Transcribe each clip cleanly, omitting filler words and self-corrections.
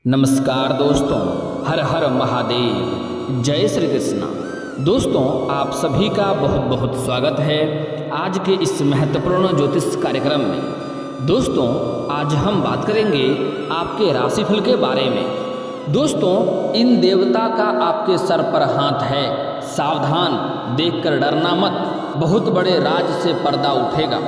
नमस्कार दोस्तों, हर हर महादेव, जय श्री कृष्णा। दोस्तों, आप सभी का बहुत बहुत स्वागत है आज के इस महत्वपूर्ण ज्योतिष कार्यक्रम में। दोस्तों, आज हम बात करेंगे आपके राशिफल के बारे में। दोस्तों, इन देवता का आपके सर पर हाथ है, सावधान, देखकर डरना मत। बहुत बड़े राज से पर्दा उठेगा,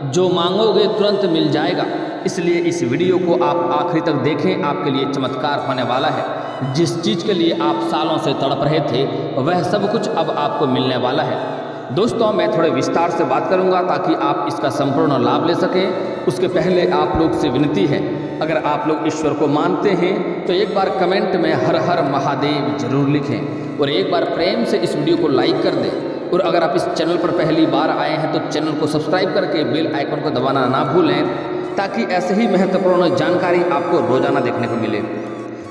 जो मांगोगे तुरंत मिल जाएगा। इसलिए इस वीडियो को आप आखिरी तक देखें, आपके लिए चमत्कार होने वाला है। जिस चीज़ के लिए आप सालों से तड़प रहे थे, वह सब कुछ अब आपको मिलने वाला है। दोस्तों, मैं थोड़े विस्तार से बात करूंगा ताकि आप इसका संपूर्ण लाभ ले सकें। उसके पहले आप लोग से विनती है, अगर आप लोग ईश्वर को मानते हैं तो एक बार कमेंट में हर हर महादेव जरूर लिखें और एक बार प्रेम से इस वीडियो को लाइक कर दें। और अगर आप इस चैनल पर पहली बार आए हैं तो चैनल को सब्सक्राइब करके बेल आइकन को दबाना ना भूलें, ताकि ऐसे ही महत्वपूर्ण जानकारी आपको रोजाना देखने को मिले।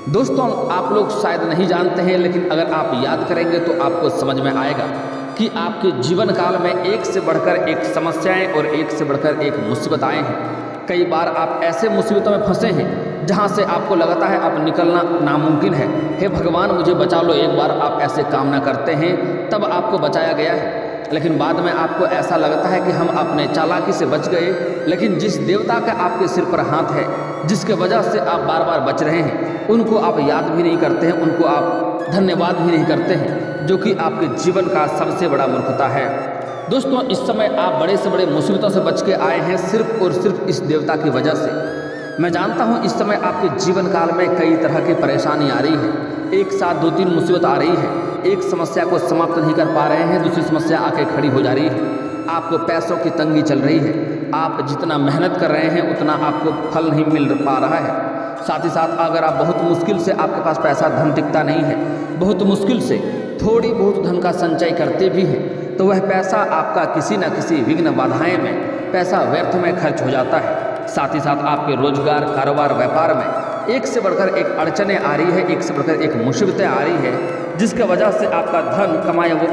दोस्तों, आप लोग शायद नहीं जानते हैं, लेकिन अगर आप याद करेंगे तो आपको समझ में आएगा कि आपके जीवन काल में एक से बढ़कर एक समस्याएं और एक से बढ़कर एक मुसीबत आए हैं। कई बार आप ऐसे मुसीबतों में फंसे हैं जहां से आपको लगता है अब निकलना नामुमकिन है। हे भगवान, मुझे बचा लो। एक बार आप ऐसे कामना करते हैं, तब आपको बचाया गया है, लेकिन बाद में आपको ऐसा लगता है कि हम अपने चालाकी से बच गए। लेकिन जिस देवता का आपके सिर पर हाथ है, जिसके वजह से आप बार बार बच रहे हैं, उनको आप याद भी नहीं करते हैं, उनको आप धन्यवाद भी नहीं करते हैं, जो कि आपके जीवन का सबसे बड़ा मूर्खता है। दोस्तों, इस समय आप बड़े से बड़े मुसीबतों से बच के आए हैं सिर्फ और सिर्फ इस देवता की वजह से। मैं जानता हूँ इस समय आपके जीवन काल में कई तरह की परेशानी आ रही है, एक साथ 2-3 मुसीबत आ रही है। एक समस्या को समाप्त नहीं कर पा रहे हैं, दूसरी समस्या आके खड़ी हो जा रही है। आपको पैसों की तंगी चल रही है, आप जितना मेहनत कर रहे हैं उतना आपको फल नहीं मिल पा रहा है। साथ ही साथ अगर आप बहुत मुश्किल से, आपके पास पैसा धन टिकता नहीं है, बहुत मुश्किल से थोड़ी बहुत धन का संचय करते भी हैं, तो वह पैसा आपका किसी न किसी विघ्न बाधाएं में, पैसा व्यर्थ में खर्च हो जाता है। साथ ही साथ आपके रोजगार, कारोबार, व्यापार में एक से बढ़कर एक अड़चनें आ रही है, एक से बढ़कर एक मुसीबतें आ रही है, जिसके वजह से आपका धन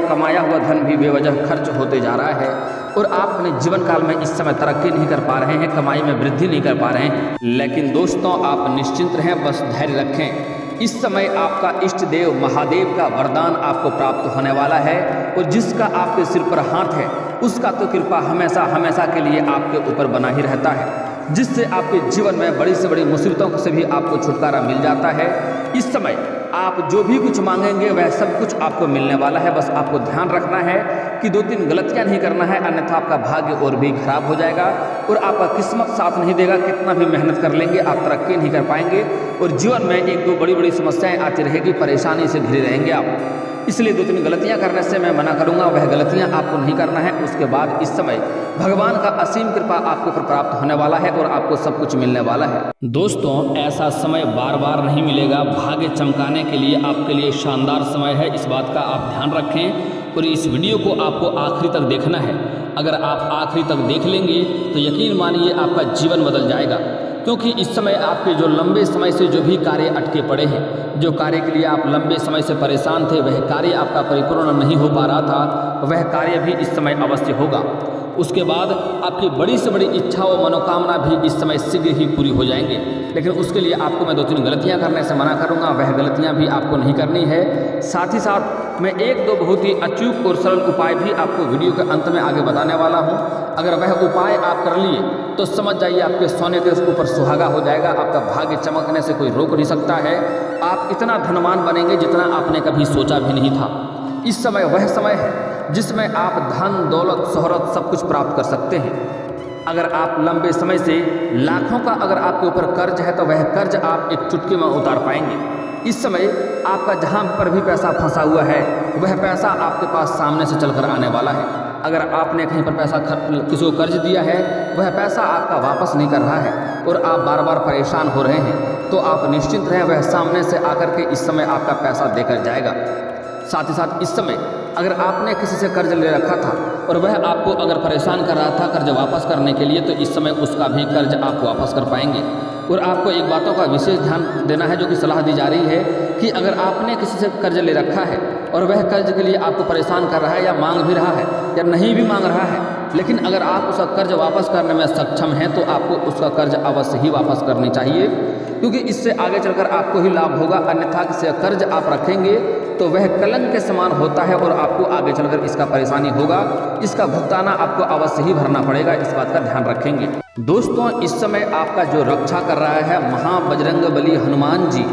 कमाया हुआ धन भी बेवजह खर्च होते जा रहा है और आप अपने जीवन काल में इस समय तरक्की नहीं कर पा रहे हैं, कमाई में वृद्धि नहीं कर पा रहे हैं। लेकिन दोस्तों, आप निश्चिंत रहें, बस धैर्य रखें। इस समय आपका इष्ट देव महादेव का वरदान आपको प्राप्त होने वाला है और जिसका आपके सिर पर हाथ है, उसका तो कृपा हमेशा हमेशा के लिए आपके ऊपर बना ही रहता है, जिससे आपके जीवन में बड़ी से बड़ी मुसीबतों से भी आपको छुटकारा मिल जाता है। इस समय आप जो भी कुछ मांगेंगे वह सब कुछ आपको मिलने वाला है। बस आपको ध्यान रखना है कि 2-3 गलतियां नहीं करना है, अन्यथा आपका भाग्य और भी खराब हो जाएगा और आपका किस्मत साथ नहीं देगा। कितना भी मेहनत कर लेंगे, आप तरक्की नहीं कर पाएंगे और जीवन में 1-2 बड़ी समस्याएं आती रहेगी, परेशानी से घिरे रहेंगे आप। इसलिए 2-3 गलतियां करने से मैं मना करूंगा, वह गलतियां आपको नहीं करना है। उसके बाद इस समय भगवान का असीम कृपा आपके ऊपर प्राप्त होने वाला है और आपको सब कुछ मिलने वाला है। दोस्तों, ऐसा समय बार बार नहीं मिलेगा। भाग्य चमकाने के लिए आपके लिए शानदार समय है, इस बात का आप ध्यान रखें और इस वीडियो को आपको आखिरी तक देखना है। अगर आप आखिरी तक देख लेंगे तो यकीन मानिए आपका जीवन बदल जाएगा, क्योंकि इस समय आपके जो लंबे समय से जो भी कार्य अटके पड़े हैं, जो कार्य के लिए आप लंबे समय से परेशान थे, वह कार्य आपका परिपूर्ण नहीं हो पा रहा था, वह कार्य भी इस समय अवश्य होगा। उसके बाद आपकी बड़ी से बड़ी इच्छा और मनोकामना भी इस समय शीघ्र ही पूरी हो जाएंगे। लेकिन उसके लिए आपको मैं 2-3 गलतियां करने से मना करूंगा, वह गलतियां भी आपको नहीं करनी है। साथ ही साथ मैं 1-2 बहुत ही अचूक और सरल उपाय भी आपको वीडियो के अंत में आगे बताने वाला हूं। अगर वह उपाय आप कर लिए तो समझ जाइए आपके सोने के ऊपर सुहागा हो जाएगा। आपका भाग्य चमकने से कोई रोक नहीं सकता है। आप इतना धनवान बनेंगे जितना आपने कभी सोचा भी नहीं था। इस समय वह समय है जिसमें आप धन, दौलत, शोहरत सब कुछ प्राप्त कर सकते हैं। अगर आप लंबे समय से लाखों का अगर आपके ऊपर कर्ज है तो वह कर्ज आप एक चुटकी में उतार पाएंगे। इस समय आपका जहां पर भी पैसा फंसा हुआ है, वह पैसा आपके पास सामने से चलकर आने वाला है। अगर आपने कहीं पर पैसा किसी को कर्ज दिया है, वह पैसा आपका वापस नहीं कर रहा है और आप बार बार परेशान हो रहे हैं, तो आप निश्चिंत रहें, वह सामने से आकर के इस समय आपका पैसा देकर जाएगा। साथ ही साथ इस समय अगर आपने किसी से कर्ज ले रखा था और वह आपको अगर परेशान कर रहा था कर्ज वापस करने के लिए, तो इस समय उसका भी कर्ज आप वापस कर पाएंगे। और आपको एक बातों का विशेष ध्यान देना है, जो कि सलाह दी जा रही है कि अगर आपने किसी से कर्ज ले रखा है और वह कर्ज के लिए आपको परेशान कर रहा है या मांग भी रहा है या नहीं भी मांग रहा है, लेकिन अगर आप उसका कर्ज वापस करने में सक्षम हैं तो आपको उसका कर्ज अवश्य ही वापस करनी चाहिए, क्योंकि इससे आगे चलकर आपको ही लाभ होगा। अन्यथा किसी कर्ज आप रखेंगे तो वह कलंक के समान होता है और आपको आगे चलकर इसका परेशानी होगा, इसका भुगताना आपको अवश्य ही भरना पड़ेगा। इस बात का ध्यान रखेंगे। दोस्तों, इस समय आपका जो रक्षा कर रहा है महाबजरंगबली हनुमान जी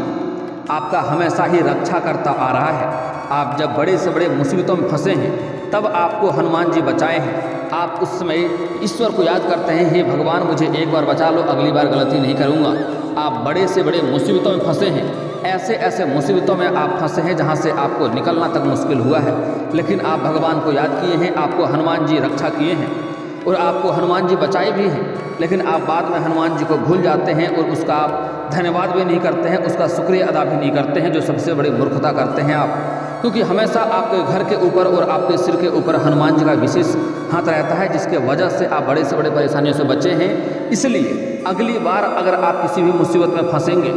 आपका हमेशा ही रक्षा करता आ रहा है। आप जब बड़े से बड़े मुसीबतों में फंसे हैं तब आपको हनुमान जी बचाए हैं। आप उस समय ईश्वर को याद करते हैं, हे भगवान मुझे एक बार बचा लो, अगली बार गलती नहीं करूँगा। आप बड़े से बड़े मुसीबतों में फंसे हैं, ऐसे ऐसे मुसीबतों में आप फंसे हैं जहाँ से आपको निकलना तक मुश्किल हुआ है, लेकिन आप भगवान को याद किए हैं, आपको हनुमान जी रक्षा किए हैं और आपको हनुमान जी बचाए भी हैं। लेकिन आप बाद में हनुमान जी को भूल जाते हैं और उसका आप धन्यवाद भी नहीं करते हैं, उसका शुक्रिया अदा भी नहीं करते हैं, जो सबसे बड़ी मूर्खता करते हैं आप, क्योंकि हमेशा आपके घर के ऊपर और आपके सिर के ऊपर हनुमान जी का विशेष हाथ रहता है, जिसके वजह से आप बड़े से बड़े परेशानियों से बचे हैं। इसलिए अगली बार अगर आप किसी भी मुसीबत में फंसेंगे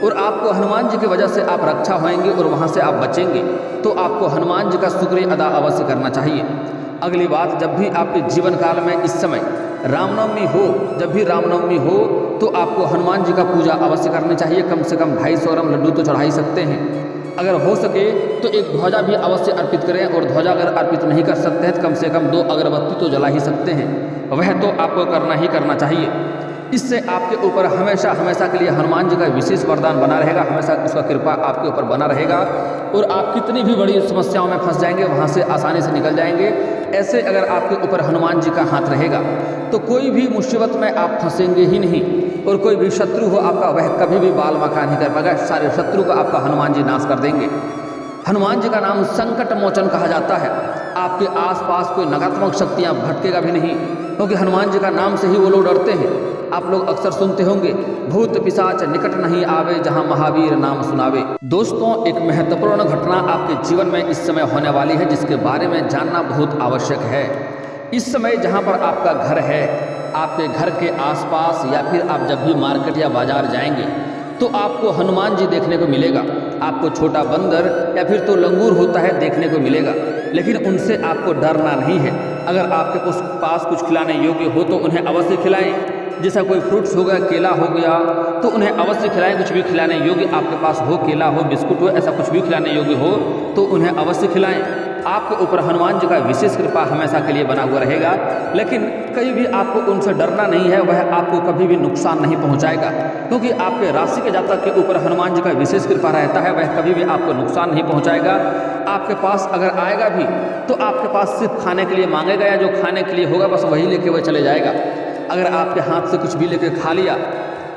और आपको हनुमान जी की वजह से आप रक्षा होएंगे और वहाँ से आप बचेंगे, तो आपको हनुमान जी का शुक्रिया अदा अवश्य करना चाहिए। अगली बात, जब भी आपके जीवन काल में इस समय रामनवमी हो, जब भी रामनवमी हो तो आपको हनुमान जी का पूजा अवश्य करनी चाहिए। कम से कम 250 ग्राम लड्डू तो चढ़ा ही सकते हैं। अगर हो सके तो एक ध्वजा भी अवश्य अर्पित करें, और ध्वजा अगर अर्पित नहीं कर सकते हैं तो कम से कम 2 अगरबत्ती तो जला ही सकते हैं, वह तो आपको करना ही करना चाहिए। इससे आपके ऊपर हमेशा हमेशा के लिए हनुमान जी का विशेष वरदान बना रहेगा, हमेशा उसका कृपा आपके ऊपर बना रहेगा और आप कितनी भी बड़ी समस्याओं में फंस जाएंगे वहाँ से आसानी से निकल जाएंगे। ऐसे अगर आपके ऊपर हनुमान जी का हाथ रहेगा तो कोई भी मुसीबत में आप फंसेंगे ही नहीं, और कोई भी शत्रु हो आपका वह कभी भी बाल बांका नहीं कर पाएगा। सारे शत्रु का आपका हनुमान जी नाश कर देंगे। हनुमान जी का नाम संकट मोचन कहा जाता है। आपके आसपास कोई नकारात्मक शक्तियाँ भटकेगा भी नहीं, क्योंकि हनुमान जी का नाम से ही वो लोग डरते हैं। आप लोग अक्सर सुनते होंगे, भूत पिशाच निकट नहीं आवे जहां महावीर नाम सुनावे। दोस्तों, एक महत्वपूर्ण घटना आपके जीवन में इस समय होने वाली है, जिसके बारे में जानना बहुत आवश्यक है। इस समय जहां पर आपका घर है, आपके घर के आसपास या फिर आप जब भी मार्केट या बाजार जाएंगे तो आपको हनुमान जी देखने को मिलेगा। आपको छोटा बंदर या फिर तो लंगूर होता है देखने को मिलेगा, लेकिन उनसे आपको डरना नहीं है। अगर आपके पास कुछ खिलाने योग्य हो तो उन्हें अवश्य खिलाएं। जैसा कोई फ्रूट्स हो गया, केला हो गया, तो उन्हें अवश्य खिलाएं। कुछ भी खिलाने योग्य आपके पास हो, केला हो, बिस्कुट हो, ऐसा कुछ भी खिलाने योग्य हो तो उन्हें अवश्य खिलाएं। आपके ऊपर हनुमान जी का विशेष कृपा हमेशा के लिए बना हुआ रहेगा। लेकिन कहीं भी आपको उनसे डरना नहीं है, वह आपको कभी भी नुकसान नहीं पहुंचाएगा, क्योंकि आपके राशि के जातक के ऊपर हनुमान जी का विशेष कृपा रहता है। वह कभी भी आपको नुकसान नहीं पहुंचाएगा। आपके पास अगर आएगा भी तो आपके पास सिर्फ खाने के लिए मांगेगा, या जो खाने के लिए होगा बस वही लेके वह चले जाएगा। अगर आपके हाथ से कुछ भी लेके खा लिया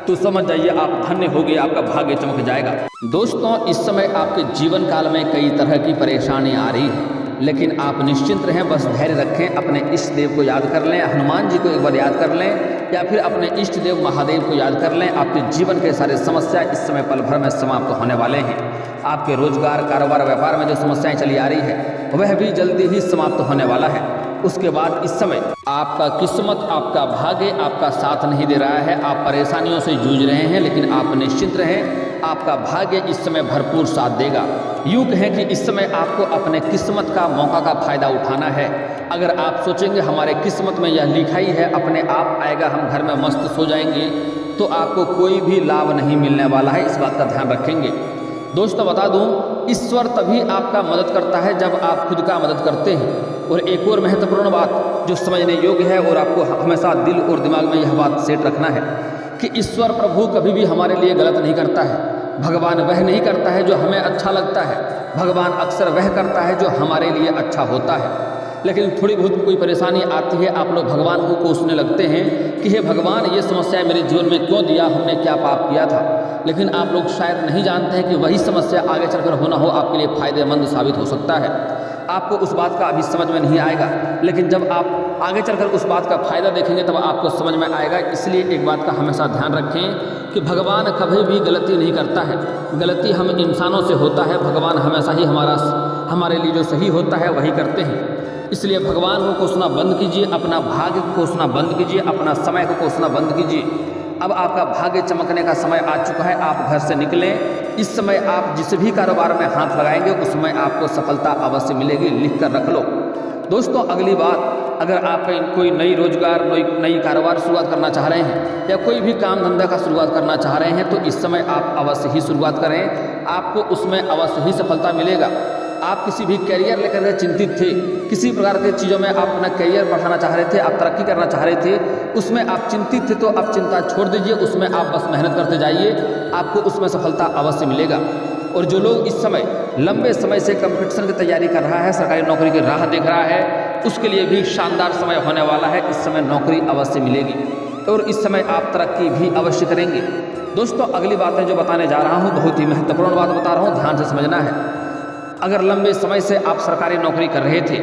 तो समझ जाइए आप धन्य हो गए, आपका भाग्य चमक जाएगा। दोस्तों, इस समय आपके जीवन काल में कई तरह की परेशानी आ रही है, लेकिन आप निश्चिंत रहें, बस धैर्य रखें। अपने इष्ट देव को याद कर लें, हनुमान जी को एक बार याद कर लें, या फिर अपने इष्ट देव महादेव को याद कर लें। आपके जीवन के सारे समस्या इस समय पल भर में समाप्त होने वाले हैं। आपके रोजगार, कारोबार, व्यापार में जो समस्याएं चली आ रही है वह भी जल्दी ही समाप्त होने वाला है। उसके बाद इस समय आपका किस्मत, आपका भाग्य आपका साथ नहीं दे रहा है। आप परेशानियों से जूझ रहे हैं, लेकिन आप निश्चिंत रहें, आपका भाग्य इस समय भरपूर साथ देगा। यूँ कहें कि इस समय आपको अपने किस्मत का, मौका का फायदा उठाना है। अगर आप सोचेंगे हमारे किस्मत में यह लिखाई है, अपने आप आएगा, हम घर में मस्त सो जाएंगे, तो आपको कोई भी लाभ नहीं मिलने वाला है। इस बात का ध्यान रखेंगे। दोस्तों, बता दूं, ईश्वर तभी आपका मदद करता है जब आप खुद का मदद करते हैं। और एक और महत्वपूर्ण बात जो समझने योग्य है, और आपको हमेशा दिल और दिमाग में यह बात सेट रखना है कि ईश्वर प्रभु कभी भी हमारे लिए गलत नहीं करता है। भगवान वह नहीं करता है जो हमें अच्छा लगता है, भगवान अक्सर वह करता है जो हमारे लिए अच्छा होता है। लेकिन थोड़ी बहुत कोई परेशानी आती है, आप लोग भगवान को कोसने लगते हैं कि हे भगवान, ये समस्या मेरे जीवन में क्यों दिया, हमने क्या पाप किया था। लेकिन आप लोग शायद नहीं जानते हैं कि वही समस्या आगे चलकर होना हो आपके लिए फ़ायदेमंद साबित हो सकता है। आपको उस बात का अभी समझ में नहीं आएगा, लेकिन जब आप आगे चलकर उस बात का फ़ायदा देखेंगे तब आपको समझ में आएगा। इसलिए एक बात का हमेशा ध्यान रखें कि भगवान कभी भी गलती नहीं करता है। गलती हम इंसानों से होता है, भगवान हमेशा ही हमारे लिए जो सही होता है वही करते हैं। इसलिए भगवान को कोसना बंद कीजिए, अपना भाग्य को कोसना बंद कीजिए, अपना समय को कोसना बंद कीजिए। अब आपका भाग्य चमकने का समय आ चुका है। आप घर से निकलें, इस समय आप जिस भी कारोबार में हाथ लगाएंगे उसमें आपको सफलता अवश्य मिलेगी, लिख कर रख लो। दोस्तों अगली बात, अगर आप कोई नई रोजगार नई कारोबार शुरुआत करना चाह रहे हैं या कोई भी काम धंधा का शुरुआत करना चाह रहे हैं तो इस समय आप अवश्य ही शुरुआत करें, आपको उसमें अवश्य ही सफलता मिलेगा। आप किसी भी करियर लेकर के चिंतित थे, किसी प्रकार के चीज़ों में आप अपना करियर बढ़ाना चाह रहे थे, आप तरक्की करना चाह रहे थे, उसमें आप चिंतित थे, तो आप चिंता छोड़ दीजिए, उसमें आप बस मेहनत करते जाइए, आपको उसमें सफलता अवश्य मिलेगा। और जो लोग इस समय लंबे समय से कंपटीशन की तैयारी कर रहा है, सरकारी नौकरी की राह देख रहा है, उसके लिए भी शानदार समय होने वाला है। इस समय नौकरी अवश्य मिलेगी और इस समय आप तरक्की भी अवश्य करेंगे। दोस्तों अगली बातें जो बताने जा रहा हूँ बहुत ही महत्वपूर्ण बात बता रहा हूँ, ध्यान से समझना है। अगर लंबे समय से आप सरकारी नौकरी कर रहे थे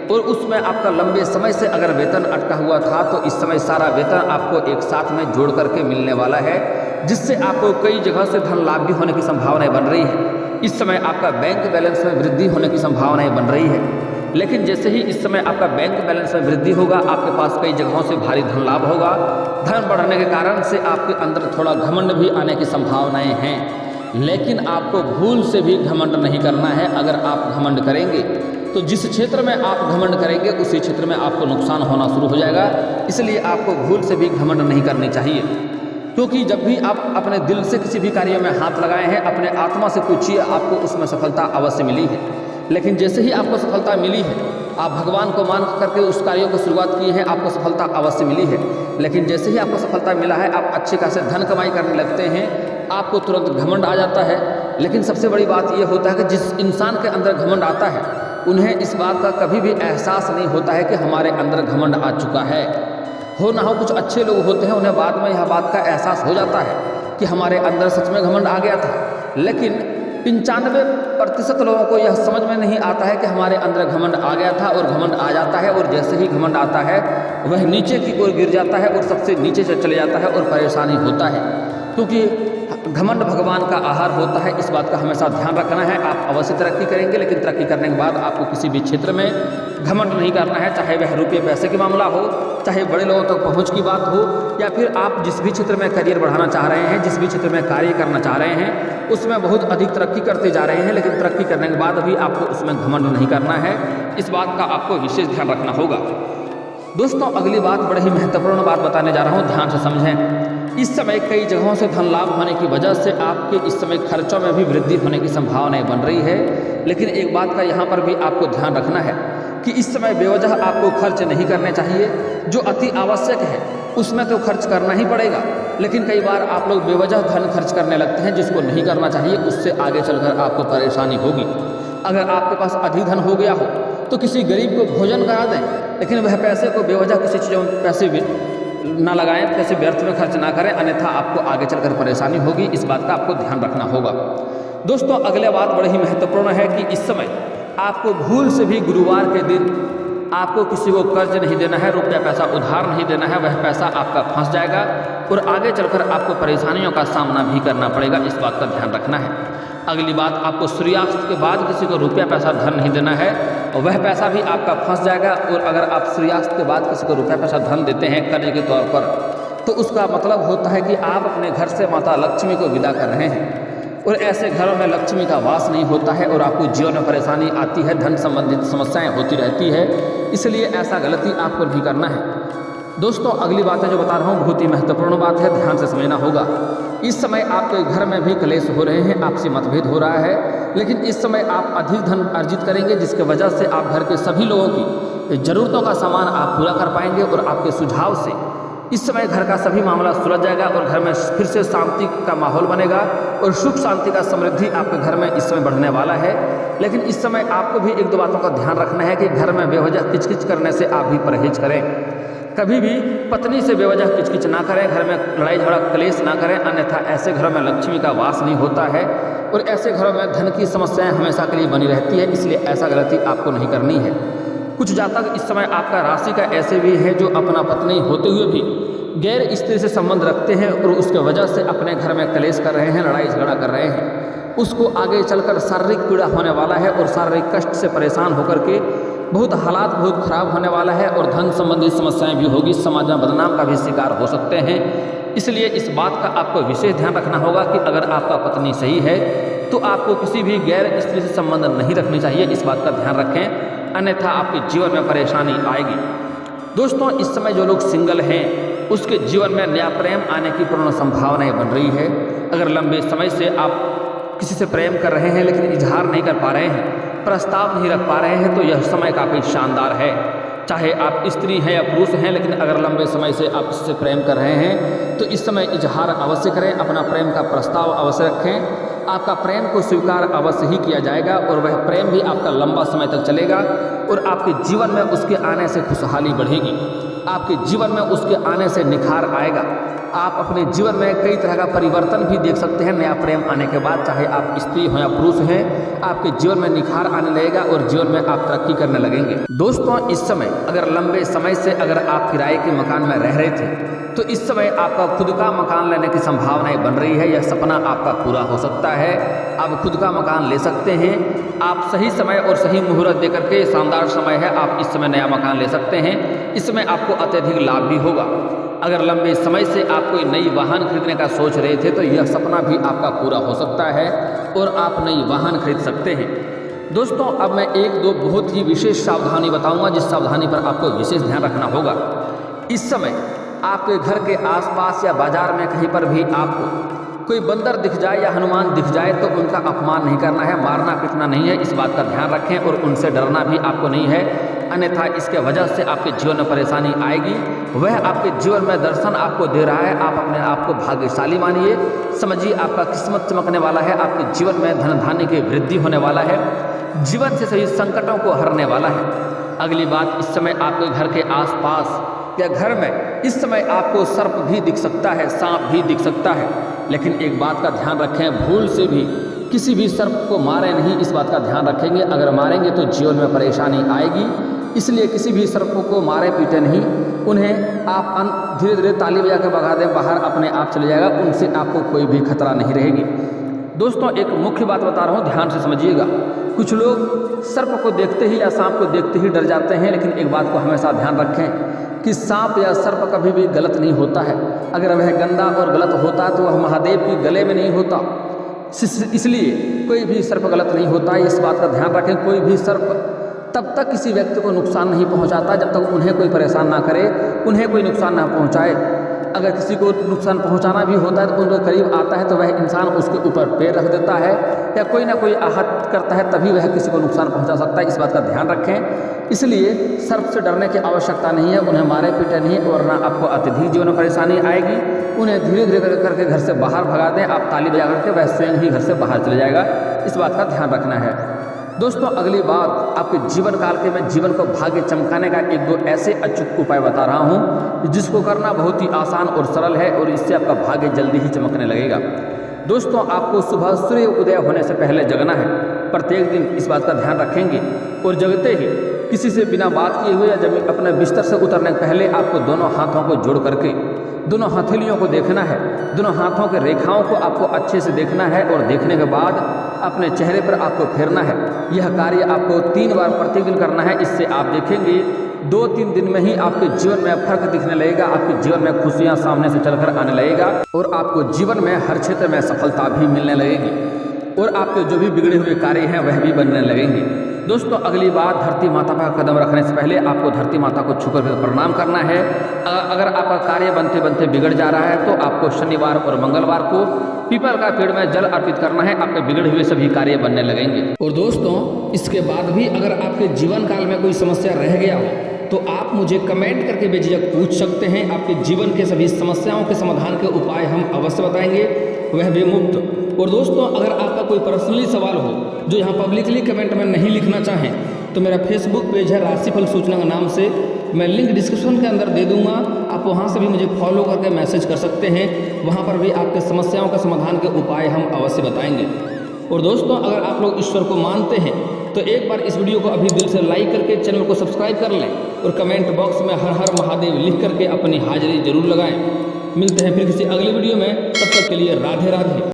और उसमें आपका लंबे समय से अगर वेतन अटका हुआ था तो इस समय सारा वेतन आपको एक साथ में जोड़ करके मिलने वाला है, जिससे आपको कई जगह से धन लाभ भी होने की संभावनाएं बन रही है। इस समय आपका बैंक बैलेंस में वृद्धि होने की संभावनाएं बन रही है। लेकिन जैसे ही इस समय आपका बैंक बैलेंस में वृद्धि होगा, आपके पास कई जगहों से भारी धन लाभ होगा। धन बढ़ने के कारण से आपके अंदर थोड़ा घमंड भी आने की संभावनाएं हैं, लेकिन आपको भूल से भी घमंड नहीं करना है। अगर आप घमंड करेंगे तो जिस क्षेत्र में आप घमंड करेंगे उसी क्षेत्र में आपको नुकसान होना शुरू हो जाएगा। इसलिए आपको भूल से भी घमंड नहीं करनी चाहिए, क्योंकि जब भी आप अपने दिल से किसी भी कार्य में हाथ लगाए हैं, अपने आत्मा से पूछिए, आपको उसमें सफलता अवश्य मिली है। लेकिन जैसे ही आपको सफलता मिली है, आप भगवान को मान करके उस कार्यों को शुरुआत की है, आपको सफलता अवश्य मिली है। लेकिन जैसे ही आपको सफलता मिला है, आप अच्छे खासे धन कमाई करने लगते हैं, आपको तुरंत घमंड आ जाता है। लेकिन सबसे बड़ी बात यह होता है कि जिस इंसान के अंदर घमंड आता है, उन्हें इस बात का कभी भी एहसास नहीं होता है कि हमारे अंदर घमंड आ चुका है। हो ना हो कुछ अच्छे लोग होते हैं, उन्हें बाद में यह बात का एहसास हो जाता है कि हमारे अंदर सच में घमंड आ गया था। लेकिन 95% लोगों को यह समझ में नहीं आता है कि हमारे अंदर घमंड आ गया था, और घमंड आ जाता है, और जैसे ही घमंड आता है वह नीचे की ओर गिर जाता है और सबसे नीचे से चले जाता है और परेशानी होता है। क्योंकि घमंड भगवान का आहार होता है, इस बात का हमेशा ध्यान रखना है। आप अवश्य तरक्की करेंगे, लेकिन तरक्की करने के बाद आपको किसी भी क्षेत्र में घमंड नहीं करना है, चाहे वह रुपये पैसे का मामला हो, चाहे बड़े लोगों तक पहुंच की बात हो, या फिर आप जिस भी क्षेत्र में करियर बढ़ाना चाह रहे हैं, जिस भी क्षेत्र में कार्य करना चाह रहे हैं, उसमें बहुत अधिक तरक्की करते जा रहे हैं, लेकिन तरक्की करने के बाद भी आपको उसमें घमंड नहीं करना है। इस बात का आपको विशेष ध्यान रखना होगा। दोस्तों अगली बात बड़ी ही महत्वपूर्ण बात बताने जा रहा हूँ, ध्यान से समझें। इस समय कई जगहों से धन लाभ होने की वजह से आपके इस समय खर्चों में भी वृद्धि होने की संभावनाएं बन रही है। लेकिन एक बात का यहाँ पर भी आपको ध्यान रखना है कि इस समय बेवजह आपको खर्च नहीं करने चाहिए। जो अति आवश्यक है उसमें तो खर्च करना ही पड़ेगा, लेकिन कई बार आप लोग बेवजह धन खर्च करने लगते हैं, जिसको नहीं करना चाहिए। उससे आगे चलकर आपको परेशानी होगी। अगर आपके पास अधिक धन हो गया हो तो किसी गरीब को भोजन करा दें, लेकिन वह पैसे को बेवजह किसी चीज़ों में पैसे ना लगाएं, पैसे व्यर्थ में खर्च ना करें, अन्यथा आपको आगे चलकर परेशानी होगी। इस बात का आपको ध्यान रखना होगा। दोस्तों अगले बात बड़ी ही महत्वपूर्ण है कि इस समय आपको भूल से भी गुरुवार के दिन आपको किसी को कर्ज नहीं देना है, रुपया पैसा उधार नहीं देना है। वह पैसा आपका फंस जाएगा और आगे चलकर आपको परेशानियों का सामना भी करना पड़ेगा। इस बात का ध्यान रखना है। अगली बात, आपको सूर्यास्त के बाद किसी को रुपया पैसा धन नहीं देना है, और वह पैसा भी आपका फंस जाएगा। और अगर आप सूर्यास्त के बाद किसी को रुपया पैसा धन देते हैं कर्ज के तौर पर, तो उसका मतलब होता है कि आप अपने घर से माता लक्ष्मी को विदा कर रहे हैं, और ऐसे घरों में लक्ष्मी का वास नहीं होता है और आपको जीवन में परेशानी आती है, धन संबंधित समस्याएं होती रहती है। इसलिए ऐसा गलती आपको नहीं करना है। दोस्तों अगली बातें जो बता रहा हूँ बहुत ही महत्वपूर्ण बात है, ध्यान से समझना होगा। इस समय आपके घर में भी क्लेश हो रहे हैं, आपसी मतभेद हो रहा है, लेकिन इस समय आप अधिक धन अर्जित करेंगे, जिसके वजह से आप घर के सभी लोगों की ज़रूरतों का सामान आप पूरा कर पाएंगे। और आपके सुझाव से इस समय घर का सभी मामला सुलझ जाएगा और घर में फिर से शांति का माहौल बनेगा और सुख शांति का समृद्धि आपके घर में इस समय बढ़ने वाला है। लेकिन इस समय आपको भी एक दो बातों का ध्यान रखना है कि घर में बेवजह किचकिच करने से आप भी परहेज करें। कभी भी पत्नी से बेवजह किचकिच ना करें, घर में लड़ाई झगड़ा क्लेश ना करें, अन्यथा ऐसे घरों में लक्ष्मी का वास नहीं होता है और ऐसे घरों में धन की समस्याएं हमेशा के लिए बनी रहती है। इसलिए ऐसा गलती आपको नहीं करनी है। कुछ जातक इस समय आपका राशि का ऐसे भी है जो अपना पत्नी होते हुए भी गैर स्त्री से संबंध रखते हैं और उसके वजह से अपने घर में क्लेश कर रहे हैं, लड़ाई झगड़ा कर रहे हैं। उसको आगे चलकर शारीरिक पीड़ा होने वाला है और शारीरिक कष्ट से परेशान होकर के बहुत हालात बहुत खराब होने वाला है और धन संबंधी समस्याएं भी होगी, समाज में बदनाम का भी शिकार हो सकते हैं। इसलिए इस बात का आपको विशेष ध्यान रखना होगा कि अगर आपका पत्नी सही है तो आपको किसी भी गैर स्त्री से संबंध नहीं रखनी चाहिए, इस बात का ध्यान रखें, अन्यथा आपके जीवन में परेशानी आएगी। दोस्तों, इस समय जो लोग सिंगल हैं उसके जीवन में नया प्रेम आने की पूर्ण संभावनाएं बन रही है। अगर लंबे समय से आप किसी से प्रेम कर रहे हैं लेकिन इजहार नहीं कर पा रहे हैं, प्रस्ताव नहीं रख पा रहे हैं, तो यह समय काफ़ी शानदार है। चाहे आप स्त्री हैं या पुरुष हैं, लेकिन अगर लंबे समय से आप इससे प्रेम कर रहे हैं तो इस समय इजहार अवश्य करें, अपना प्रेम का प्रस्ताव अवश्य रखें। आपका प्रेम को स्वीकार अवश्य ही किया जाएगा और वह प्रेम भी आपका लंबा समय तक चलेगा और आपके जीवन में उसके आने से खुशहाली बढ़ेगी, आपके जीवन में उसके आने से निखार आएगा। आप अपने जीवन में कई तरह का परिवर्तन भी देख सकते हैं नया प्रेम आने के बाद, चाहे आप स्त्री हो या पुरुष हैं, आपके जीवन में निखार आने लगेगा और जीवन में आप तरक्की करने लगेंगे। दोस्तों, इस समय अगर लंबे समय से अगर आप किराए के मकान में रह रहे थे तो इस समय आपका खुद का मकान लेने की संभावनाएं बन रही है। यह सपना आपका पूरा हो सकता है, आप खुद का मकान ले सकते हैं। आप सही समय और सही मुहूर्त देकर के, शानदार समय है, आप इस समय नया मकान ले सकते हैं। इसमें आपको अत्यधिक लाभ भी होगा। अगर लंबे समय से आप कोई नई वाहन खरीदने का सोच रहे थे तो यह सपना भी आपका पूरा हो सकता है और आप नई वाहन खरीद सकते हैं। दोस्तों, अब मैं एक दो बहुत ही विशेष सावधानी बताऊंगा जिस सावधानी पर आपको विशेष ध्यान रखना होगा। इस समय आपके घर के आसपास या बाजार में कहीं पर भी आपको कोई बंदर दिख जाए या हनुमान दिख जाए तो उनका अपमान नहीं करना है, मारना पीटना नहीं है, इस बात का ध्यान रखें और उनसे डरना भी आपको नहीं है, अन्यथा इसके वजह से आपके जीवन में परेशानी आएगी। वह आपके जीवन में दर्शन आपको दे रहा है, आप अपने आप को भाग्यशाली मानिए, समझिए आपका किस्मत चमकने वाला है, आपके जीवन में धन धान्य की वृद्धि होने वाला है, जीवन से सभी संकटों को हरने वाला है। अगली बात, इस समय आपके घर के आसपास या घर में इस समय आपको सर्प भी दिख सकता है, सांप भी दिख सकता है, लेकिन एक बात का ध्यान रखें, भूल से भी किसी भी सर्प को मारें नहीं, इस बात का ध्यान रखेंगे। अगर मारेंगे तो जीवन में परेशानी आएगी, इसलिए किसी भी सर्पों को मारे पीटे नहीं, उन्हें आप धीरे धीरे ताली बजा के भगा दें, बाहर अपने आप चले जाएगा, उनसे आपको कोई भी खतरा नहीं रहेगी। दोस्तों, एक मुख्य बात बता रहा हूँ, ध्यान से समझिएगा। कुछ लोग सर्प को देखते ही या सांप को देखते ही डर जाते हैं, लेकिन एक बात को हमेशा ध्यान रखें कि सांप या सर्प कभी भी गलत नहीं होता है। अगर वह गंदा और गलत होता तो वह महादेव के गले में नहीं होता, इसलिए कोई भी सर्प गलत नहीं होता है, इस बात का ध्यान रखें। कोई भी सर्प तब तक किसी व्यक्ति को नुकसान नहीं पहुंचाता जब तक उन्हें कोई परेशान ना करे, उन्हें कोई नुकसान ना पहुंचाए। अगर किसी को नुकसान पहुंचाना भी होता है तो उनके करीब आता है तो वह इंसान उसके ऊपर पैर रख देता है या कोई ना कोई आहत करता है, तभी वह किसी को नुकसान पहुंचा सकता है, इस बात का ध्यान रखें। इसलिए सर्प से डरने की आवश्यकता नहीं है, उन्हें मारे पीटे नहीं, वरना आपको अत्यधिक जीवन में परेशानी आएगी। उन्हें धीरे धीरे करके घर से बाहर भगा दें, आप ताली बजा करके वह स्वयं ही घर से बाहर चले जाएगा, इस बात का ध्यान रखना है। दोस्तों, अगली बात, आपके जीवन काल के मैं जीवन को भाग्य चमकाने का एक दो ऐसे अचूक उपाय बता रहा हूँ जिसको करना बहुत ही आसान और सरल है और इससे आपका भाग्य जल्दी ही चमकने लगेगा। दोस्तों, आपको सुबह सूर्य उदय होने से पहले जगना है, प्रत्येक दिन इस बात का ध्यान रखेंगे और जगते ही किसी से बिना बात किए हुए या जब अपने बिस्तर से उतरने के पहले आपको दोनों हाथों को जोड़ करके दोनों हथेलियों को देखना है, दोनों हाथों के रेखाओं को आपको अच्छे से देखना है और देखने के बाद अपने चेहरे पर आपको फेरना है। यह कार्य आपको 3 बार प्रतिदिन करना है। इससे आप देखेंगे 2-3 दिन में ही आपके जीवन में फर्क दिखने लगेगा, आपके जीवन में खुशियां सामने से चलकर आने लगेगा और आपको जीवन में हर क्षेत्र में सफलता भी मिलने लगेगी और आपके जो भी बिगड़े हुए कार्य हैं वह भी बनने लगेंगे। दोस्तों, अगली बात, धरती माता पर कदम रखने से पहले आपको धरती माता को छूकर प्रणाम करना है। अगर आपका कार्य बनते बनते बिगड़ जा रहा है तो आपको शनिवार और मंगलवार को पीपल का पेड़ में जल अर्पित करना है, आपके बिगड़े हुए सभी कार्य बनने लगेंगे। और दोस्तों, इसके बाद भी अगर आपके जीवन काल में कोई समस्या रह गया हो तो आप मुझे कमेंट करके बेझिझक पूछ सकते हैं। आपके जीवन के सभी समस्याओं के समाधान के उपाय हम अवश्य बताएंगे, वह भी मुफ्त। और दोस्तों, अगर आपका कोई पर्सनली सवाल हो जो यहाँ पब्लिकली कमेंट में नहीं लिखना चाहें तो मेरा फेसबुक पेज है राशिफल सूचना के नाम से, मैं लिंक डिस्क्रिप्शन के अंदर दे दूंगा, आप वहाँ से भी मुझे फॉलो करके मैसेज कर सकते हैं। वहाँ पर भी आपके समस्याओं का समाधान के उपाय हम अवश्य बताएंगे। और दोस्तों, अगर आप लोग ईश्वर को मानते हैं तो एक बार इस वीडियो को अभी दिल से लाइक करके चैनल को सब्सक्राइब कर लें और कमेंट बॉक्स में हर हर महादेव लिख करके अपनी हाजिरी जरूर लगाएं। मिलते हैं फिर किसी अगली वीडियो में, तब तक के लिए राधे राधे।